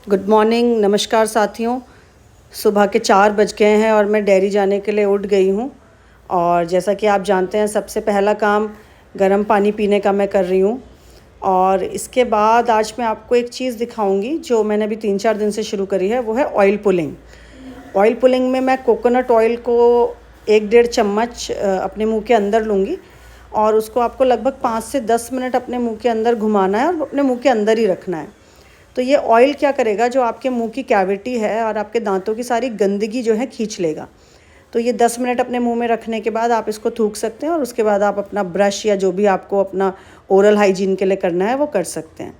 Good morning, नमस्कार साथियों। सुबह के 4 बज गए हैं और मैं डेयरी जाने के लिए उठ गई हूँ। और जैसा कि आप जानते हैं, सबसे पहला काम गर्म पानी पीने का मैं कर रही हूँ। और इसके बाद आज मैं आपको एक चीज़ दिखाऊंगी जो मैंने अभी 3-4 दिन से शुरू करी है, वो है ऑयल पुलिंग। ऑयल पुलिंग में मैं कोकोनट ऑयल को 1-1.5 चम्मच अपने मुंह के अंदर लूँगी और उसको आपको लगभग 5 से 10 मिनट अपने मुंह के अंदर घुमाना है और अपने मुंह के अंदर ही रखना है। तो ये ऑयल क्या करेगा, जो आपके मुंह की कैविटी है और आपके दांतों की सारी गंदगी जो है खींच लेगा। तो ये 10 मिनट अपने मुंह में रखने के बाद आप इसको थूक सकते हैं और उसके बाद आप अपना ब्रश या जो भी आपको अपना ओरल हाइजीन के लिए करना है वो कर सकते हैं।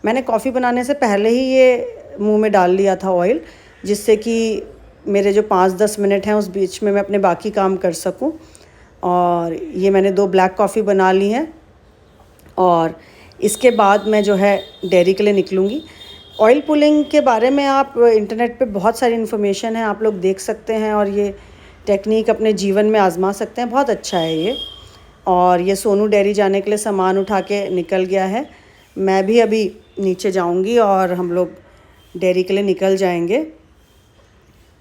मैंने कॉफ़ी बनाने से पहले ही ये मुंह में डाल लिया था ऑयल, जिससे कि मेरे जो 5-10 मिनट हैं उस बीच में मैं अपने बाकी काम कर सकूं। और ये मैंने 2 ब्लैक कॉफ़ी बना ली हैं और इसके बाद मैं जो है डेयरी के लिए निकलूँगी। ऑयल पुलिंग के बारे में आप इंटरनेट पे बहुत सारी इन्फॉर्मेशन है, आप लोग देख सकते हैं और ये टेक्निक अपने जीवन में आजमा सकते हैं। बहुत अच्छा है ये। और ये सोनू डेयरी जाने के लिए सामान उठा के निकल गया है। मैं भी अभी नीचे जाऊंगी और हम लोग डेयरी के लिए निकल जाएंगे।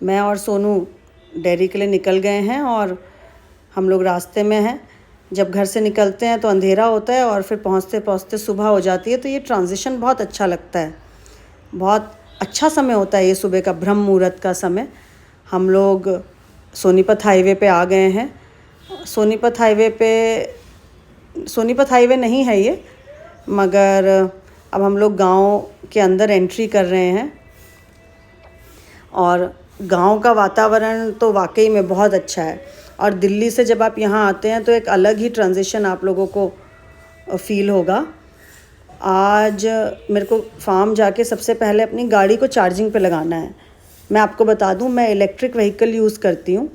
मैं और सोनू डेयरी के लिए निकल गए हैं और हम लोग रास्ते में हैं। जब घर से निकलते हैं तो अंधेरा होता है और फिर पहुंचते पहुंचते सुबह हो जाती है। तो ये ट्रांजिशन बहुत अच्छा लगता है। बहुत अच्छा समय होता है ये सुबह का ब्रह्म मुहूर्त का समय। हम लोग सोनीपत हाईवे पे आ गए हैं। सोनीपत हाईवे नहीं है ये, मगर अब हम लोग गांव के अंदर एंट्री कर रहे हैं। और गांव का वातावरण तो वाकई में बहुत अच्छा है। और दिल्ली से जब आप यहाँ आते हैं तो एक अलग ही ट्रांजिशन आप लोगों को फील होगा। आज मेरे को फार्म जाके सबसे पहले अपनी गाड़ी को चार्जिंग पे लगाना है। मैं आपको बता दूं, मैं इलेक्ट्रिक व्हीकल यूज़ करती हूँ,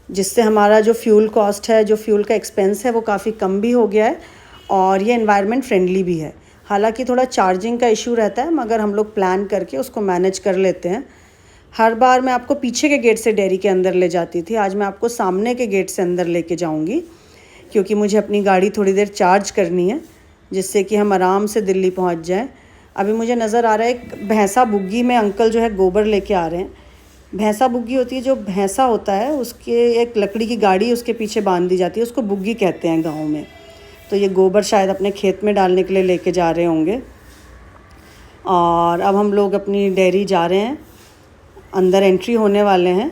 जिससे हमारा जो फ्यूल कॉस्ट है, जो फ्यूल का एक्सपेंस है, वो काफ़ी कम भी हो गया है और ये एनवायरनमेंट फ्रेंडली भी है। हालांकि थोड़ा चार्जिंग का इशू रहता है, मगर हम लोग प्लान करके उसको मैनेज कर लेते हैं। हर बार मैं आपको पीछे के गेट से डेयरी के अंदर ले जाती थी, आज मैं आपको सामने के गेट से अंदर लेके जाऊँगी, क्योंकि मुझे अपनी गाड़ी थोड़ी देर चार्ज करनी है, जिससे कि हम आराम से दिल्ली पहुंच जाएं। अभी मुझे नज़र आ रहा है एक भैंसा बुग्गी में अंकल जो है गोबर लेके आ रहे हैं। भैंसा बुग्गी होती है, जो भैंसा होता है उसके एक लकड़ी की गाड़ी उसके पीछे बांध दी जाती है, उसको बुग्गी कहते हैं गांव में। तो ये गोबर शायद अपने खेत में डालने के लिए लेके जा रहे होंगे। और अब हम लोग अपनी डेयरी जा रहे हैं, अंदर एंट्री होने वाले हैं।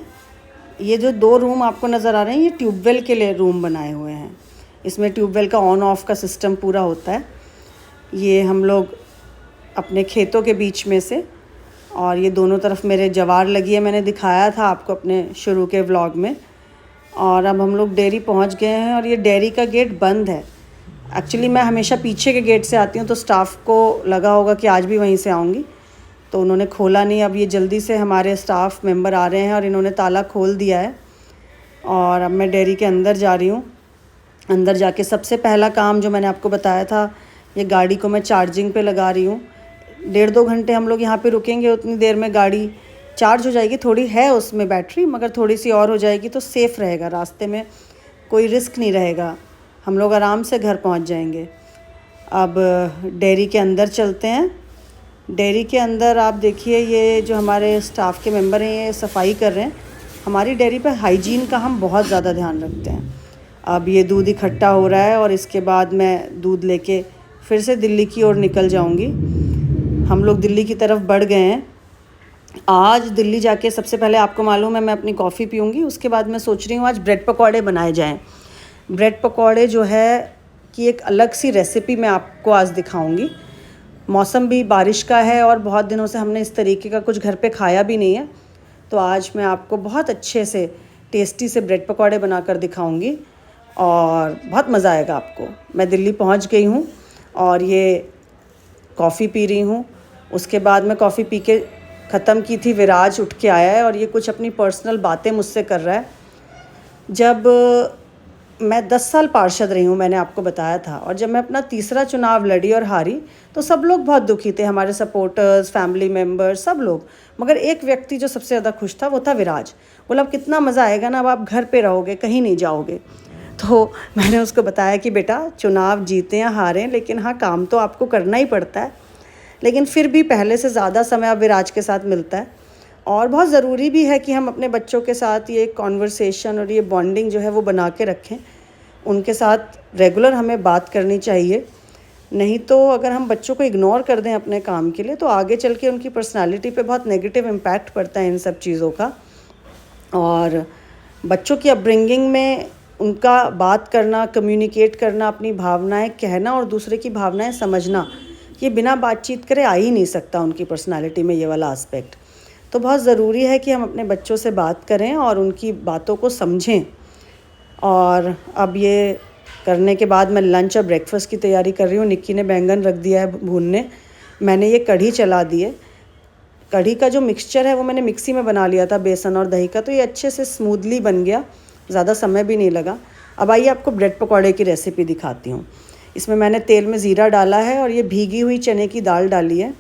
ये जो 2 रूम आपको नज़र आ रहे हैं, ये ट्यूबवेल के लिए रूम बनाए हुए हैं। इसमें ट्यूबवेल का ऑन ऑफ का सिस्टम पूरा होता है। ये हम लोग अपने खेतों के बीच में से, और ये दोनों तरफ मेरे जवार लगी है, मैंने दिखाया था आपको अपने शुरू के व्लॉग में। और अब हम लोग डेयरी पहुंच गए हैं और ये डेयरी का गेट बंद है। एक्चुअली मैं हमेशा पीछे के गेट से आती हूँ, तो स्टाफ को लगा होगा कि आज भी वहीं से आऊँगी, तो उन्होंने खोला नहीं। अब ये जल्दी से हमारे स्टाफ मेंबर आ रहे हैं और इन्होंने ताला खोल दिया है। और अब मैं डेयरी के अंदर जा रही हूँ। अंदर जाके सबसे पहला काम जो मैंने आपको बताया था, ये गाड़ी को मैं चार्जिंग पे लगा रही हूँ। 1.5-2 घंटे हम लोग यहाँ पे रुकेंगे, उतनी देर में गाड़ी चार्ज हो जाएगी। थोड़ी है उसमें बैटरी, मगर थोड़ी सी और हो जाएगी तो सेफ़ रहेगा, रास्ते में कोई रिस्क नहीं रहेगा, हम लोग आराम से घर पहुँच जाएंगे। अब डेयरी के अंदर चलते हैं। डेयरी के अंदर आप देखिए, ये जो हमारे स्टाफ के मेंबर हैं ये सफाई कर रहे हैं। हमारी डेयरी पर हाइजीन का हम बहुत ज़्यादा ध्यान रखते हैं। अब ये दूध इकट्ठा हो रहा है और इसके बाद मैं दूध लेके फिर से दिल्ली की ओर निकल जाऊंगी। हम लोग दिल्ली की तरफ बढ़ गए हैं। आज दिल्ली जाके सबसे पहले आपको मालूम है मैं अपनी कॉफ़ी पीऊँगी, उसके बाद मैं सोच रही हूँ आज ब्रेड पकौड़े बनाए जाएँ। ब्रेड पकौड़े जो है कि एक अलग सी रेसिपी मैं आपको आज दिखाऊँगी। मौसम भी बारिश का है और बहुत दिनों से हमने इस तरीके का कुछ घर पे खाया भी नहीं है, तो आज मैं आपको बहुत अच्छे से टेस्टी से ब्रेड पकौड़े बनाकर दिखाऊंगी और बहुत मज़ा आएगा आपको। मैं दिल्ली पहुंच गई हूं और ये कॉफ़ी पी रही हूं। उसके बाद मैं कॉफ़ी पी के ख़त्म की थी, विराज उठ के आया है और ये कुछ अपनी पर्सनल बातें मुझसे कर रहा है। जब मैं 10 साल पार्षद रही हूँ, मैंने आपको बताया था, और जब मैं अपना तीसरा चुनाव लड़ी और हारी तो सब लोग बहुत दुखी थे, हमारे सपोर्टर्स, फैमिली मेम्बर्स, सब लोग। मगर एक व्यक्ति जो सबसे ज़्यादा खुश था वो था विराज। बोला अब कितना मज़ा आएगा ना, अब आप घर पे रहोगे, कहीं नहीं जाओगे। तो मैंने उसको बताया कि बेटा चुनाव जीतें या हारें, लेकिन हाँ काम तो आपको करना ही पड़ता है। लेकिन फिर भी पहले से ज़्यादा समय अब विराज के साथ मिलता है। और बहुत ज़रूरी भी है कि हम अपने बच्चों के साथ ये कॉन्वर्सेशन और ये बॉन्डिंग जो है वो बना के रखें। उनके साथ रेगुलर हमें बात करनी चाहिए, नहीं तो अगर हम बच्चों को इग्नोर कर दें अपने काम के लिए तो आगे चल के उनकी पर्सनालिटी पे बहुत नेगेटिव इम्पैक्ट पड़ता है इन सब चीज़ों का। और बच्चों की अपब्रिंगिंग में उनका बात करना, कम्युनिकेट करना, अपनी भावनाएं कहना और दूसरे की भावनाएं समझना, ये बिना बातचीत करे आ ही नहीं सकता उनकी पर्सनालिटी में, ये वाला एस्पेक्ट। तो बहुत ज़रूरी है कि हम अपने बच्चों से बात करें और उनकी बातों को समझें। और अब ये करने के बाद मैं लंच और ब्रेकफास्ट की तैयारी कर रही हूँ। निक्की ने बैंगन रख दिया है भूनने, मैंने ये कढ़ी चला दी है। कढ़ी का जो मिक्सचर है वो मैंने मिक्सी में बना लिया था बेसन और दही का, तो ये अच्छे से स्मूथली बन गया, ज़्यादा समय भी नहीं लगा। अब आइए आपको ब्रेड पकौड़े की रेसिपी दिखाती हूँ। इसमें मैंने तेल में ज़ीरा डाला है और ये भीगी हुई चने की दाल डाली है।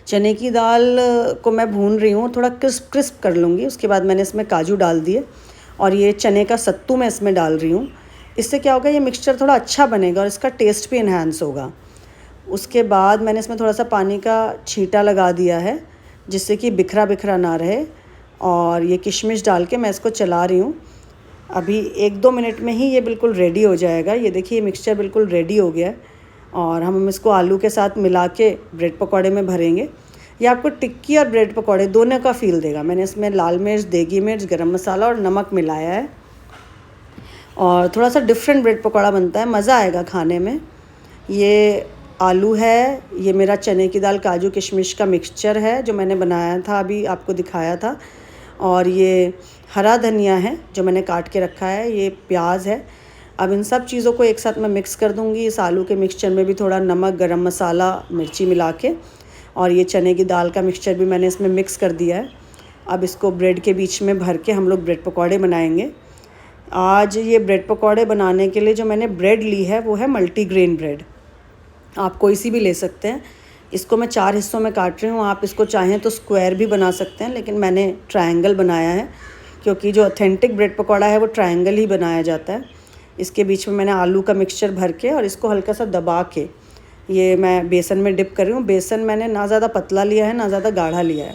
चने की दाल को मैं भून रही हूँ, थोड़ा क्रिस्प क्रिस्प कर लूँगी। उसके बाद मैंने इसमें काजू डाल दिए और ये चने का सत्तू मैं इसमें डाल रही हूँ। इससे क्या होगा, ये मिक्सचर थोड़ा अच्छा बनेगा और इसका टेस्ट भी इन्हांस होगा। उसके बाद मैंने इसमें थोड़ा सा पानी का छींटा लगा दिया है जिससे कि बिखरा बिखरा ना रहे। और ये किशमिश डाल के मैं इसको चला रही हूँ। अभी 1-2 मिनट में ही ये बिल्कुल रेडी हो जाएगा। ये देखिए ये मिक्सचर बिल्कुल रेडी हो गया है और हम इसको आलू के साथ मिला के ब्रेड पकौड़े में भरेंगे। ये आपको टिक्की और ब्रेड पकौड़े दोनों का फ़ील देगा। मैंने इसमें लाल मिर्च, देगी मिर्च, गरम मसाला और नमक मिलाया है और थोड़ा सा डिफरेंट ब्रेड पकौड़ा बनता है, मज़ा आएगा खाने में। ये आलू है, ये मेरा चने की दाल काजू किशमिश का मिक्सचर है जो मैंने बनाया था, अभी आपको दिखाया था। और ये हरा धनिया है जो मैंने काट के रखा है, ये प्याज है। अब इन सब चीज़ों को एक साथ मैं मिक्स कर दूँगी। इस आलू के मिक्सचर में भी थोड़ा नमक, गरम मसाला, मिर्ची मिला के, और ये चने की दाल का मिक्सचर भी मैंने इसमें मिक्स कर दिया है। अब इसको ब्रेड के बीच में भर के हम लोग ब्रेड पकौड़े बनाएंगे। आज ये ब्रेड पकौड़े बनाने के लिए जो मैंने ब्रेड ली है वो है मल्टीग्रेन ब्रेड। आप कोई सी भी ले सकते हैं। इसको मैं 4 हिस्सों में काट रही हूँ। आप इसको चाहें तो स्क्वायर भी बना सकते हैं, लेकिन मैंने ट्रायंगल बनाया है क्योंकि जो ऑथेंटिक ब्रेड पकौड़ा है वो ट्रायंगल ही बनाया जाता है। इसके बीच में मैंने आलू का मिक्सचर भर के और इसको हल्का सा दबा के ये मैं बेसन में डिप कर रही हूँ। बेसन मैंने ना ज़्यादा पतला लिया है ना ज़्यादा गाढ़ा लिया है,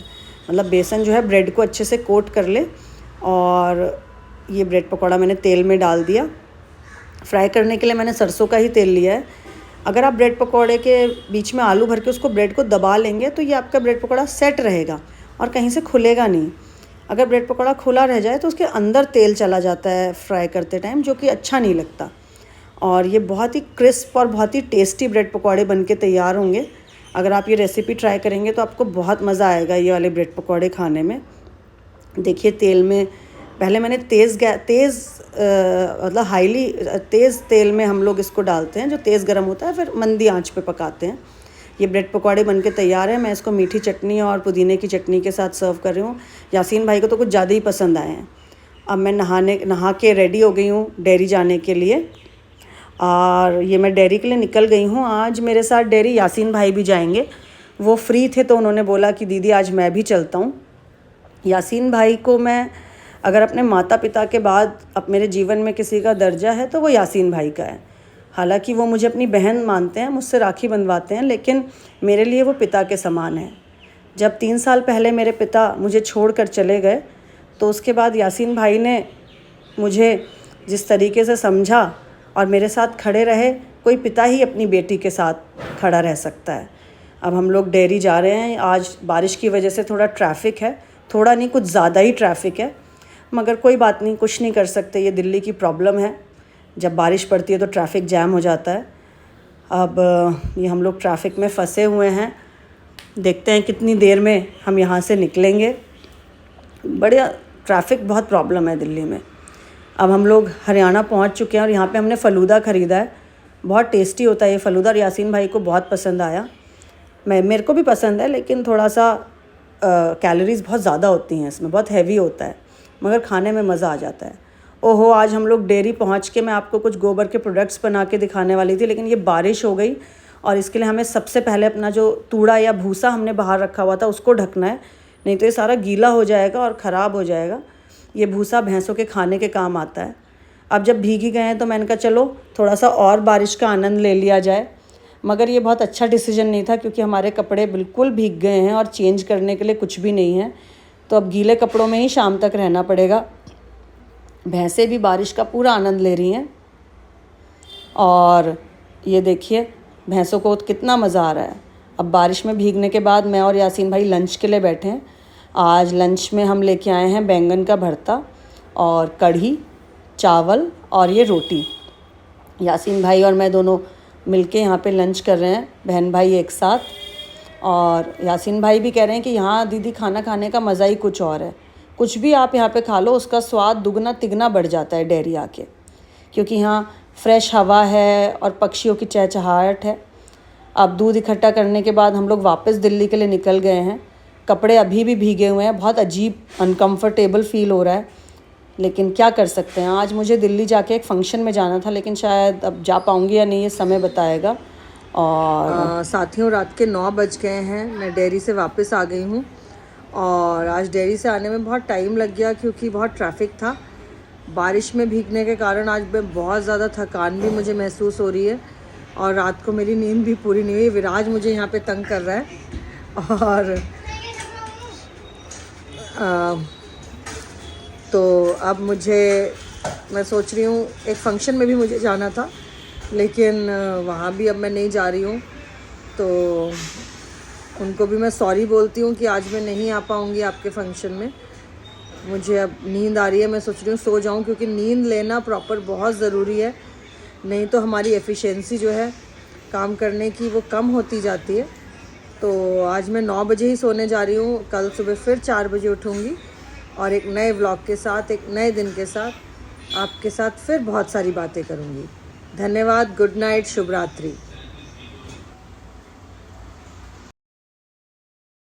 मतलब बेसन जो है ब्रेड को अच्छे से कोट कर ले। और ये ब्रेड पकौड़ा मैंने तेल में डाल दिया। फ्राई करने के लिए मैंने सरसों का ही तेल लिया है। अगर आप ब्रेड पकौड़े के बीच में आलू भर के उसको ब्रेड को दबा लेंगे तो ये आपका ब्रेड पकौड़ा सेट रहेगा और कहीं से खुलेगा नहीं। अगर ब्रेड पकौड़ा खुला रह जाए तो उसके अंदर तेल चला जाता है फ्राई करते टाइम, जो कि अच्छा नहीं लगता। और ये बहुत ही क्रिस्प और बहुत ही टेस्टी ब्रेड पकौड़े बन के तैयार होंगे। अगर आप ये रेसिपी ट्राई करेंगे तो आपको बहुत मज़ा आएगा ये वाले ब्रेड पकौड़े खाने में। देखिए तेल में पहले मैंने मतलब हाईली तेज़ तेल में हम लोग इसको डालते हैं, जो तेज़ गर्म होता है, फिर मंदी आंच पे पकाते हैं। ये ब्रेड पकौड़े बनके तैयार है। मैं इसको मीठी चटनी और पुदीने की चटनी के साथ सर्व कर रही हूँ। यासीन भाई को तो कुछ ज़्यादा ही पसंद आए हैं। अब मैं नहा के रेडी हो गई हूँ डेयरी जाने के लिए, और ये मैं डेयरी के लिए निकल गई हूँ। आज मेरे साथ डेयरी यासीन भाई भी जाएंगे। वो फ्री थे तो उन्होंने बोला कि दीदी आज मैं भी चलता हूँ। यासीन भाई को मैं अगर अपने माता पिता के बाद अब मेरे जीवन में किसी का दर्जा है तो वो यासीन भाई का है। हालांकि वो मुझे अपनी बहन मानते हैं, मुझसे राखी बंधवाते हैं, लेकिन मेरे लिए वो पिता के समान है। जब 3 साल पहले मेरे पिता मुझे छोड़कर चले गए तो उसके बाद यासीन भाई ने मुझे जिस तरीके से समझा और मेरे साथ खड़े रहे, कोई पिता ही अपनी बेटी के साथ खड़ा रह सकता है। अब हम लोग डेयरी जा रहे हैं। आज बारिश की वजह से थोड़ा ट्रैफिक है, थोड़ा नहीं कुछ ज़्यादा ही ट्रैफिक है, मगर कोई बात नहीं, कुछ नहीं कर सकते। ये दिल्ली की प्रॉब्लम है, जब बारिश पड़ती है तो ट्रैफिक जैम हो जाता है। अब ये हम लोग ट्रैफिक में फंसे हुए हैं, देखते हैं कितनी देर में हम यहाँ से निकलेंगे। बढ़िया ट्रैफिक, बहुत प्रॉब्लम है दिल्ली में। अब हम लोग हरियाणा पहुँच चुके हैं और यहाँ पे हमने फ़लूदा ख़रीदा है। बहुत टेस्टी होता है ये फ़लूदा और यासीन भाई को बहुत पसंद आया। मेरे को भी पसंद है, लेकिन थोड़ा सा कैलोरीज़ बहुत ज़्यादा होती हैं इसमें, बहुत हैवी होता है, मगर खाने में मज़ा आ जाता है। ओहो, आज हम लोग डेयरी पहुंच के मैं आपको कुछ गोबर के प्रोडक्ट्स बना के दिखाने वाली थी, लेकिन ये बारिश हो गई और इसके लिए हमें सबसे पहले अपना जो तूड़ा या भूसा हमने बाहर रखा हुआ था उसको ढकना है, नहीं तो ये सारा गीला हो जाएगा और ख़राब हो जाएगा। ये भूसा भैंसों के खाने के काम आता है। अब जब भीगी गए हैं तो मैंने कहा चलो थोड़ा सा और बारिश का आनंद ले लिया जाए। मगर ये बहुत अच्छा डिसीजन नहीं था क्योंकि हमारे कपड़े बिल्कुल भीग गए हैं और चेंज करने के लिए कुछ भी नहीं है, तो अब गीले कपड़ों में ही शाम तक रहना पड़ेगा। भैंसें भी बारिश का पूरा आनंद ले रही हैं और ये देखिए भैंसों को कितना मज़ा आ रहा है। अब बारिश में भीगने के बाद मैं और यासीन भाई लंच के लिए बैठे हैं। आज लंच में हम लेके आए हैं बैंगन का भरता और कढ़ी, चावल और ये रोटी। यासीन भाई और मैं दोनों मिलके यहाँ पे लंच कर रहे हैं, बहन भाई एक साथ। और यासीन भाई भी कह रहे हैं कि यहाँ दीदी खाना खाने का मज़ा ही कुछ और है, कुछ भी आप यहाँ पे खा लो उसका स्वाद दुगना तिगना बढ़ जाता है डेयरी आके, क्योंकि यहाँ फ्रेश हवा है और पक्षियों की चहचहाहट है। अब दूध इकट्ठा करने के बाद हम लोग वापस दिल्ली के लिए निकल गए हैं। कपड़े अभी भी भीगे हुए हैं, बहुत अजीब अनकंफर्टेबल फ़ील हो रहा है, लेकिन क्या कर सकते हैं। आज मुझे दिल्ली जाके एक फ़ंक्शन में जाना था, लेकिन शायद अब जा पाऊँगी या नहीं ये समय बताएगा। और साथियों रात के 9 बज गए हैं, मैं डेयरी से वापस आ गई हूँ और आज डेयरी से आने में बहुत टाइम लग गया क्योंकि बहुत ट्रैफिक था। बारिश में भीगने के कारण आज मैं बहुत ज़्यादा थकान भी मुझे महसूस हो रही है और रात को मेरी नींद भी पूरी नहीं हुई। विराज मुझे यहाँ पे तंग कर रहा है और तो अब मैं सोच रही हूँ एक फ़ंक्शन में भी मुझे जाना था, लेकिन वहाँ भी अब मैं नहीं जा रही हूँ, तो उनको भी मैं सॉरी बोलती हूँ कि आज मैं नहीं आ पाऊँगी आपके फ़ंक्शन में। मुझे अब नींद आ रही है, मैं सोच रही हूँ सो जाऊँ क्योंकि नींद लेना प्रॉपर बहुत ज़रूरी है, नहीं तो हमारी एफिशिएंसी जो है काम करने की वो कम होती जाती है। तो आज मैं 9 बजे ही सोने जा रही हूँ, कल सुबह फिर 4 बजे उठूँगी और एक नए व्लॉग के साथ, एक नए दिन के साथ आपके साथ फिर बहुत सारी बातें करूँगी। धन्यवाद, गुड नाइट, शुभ रात्रि।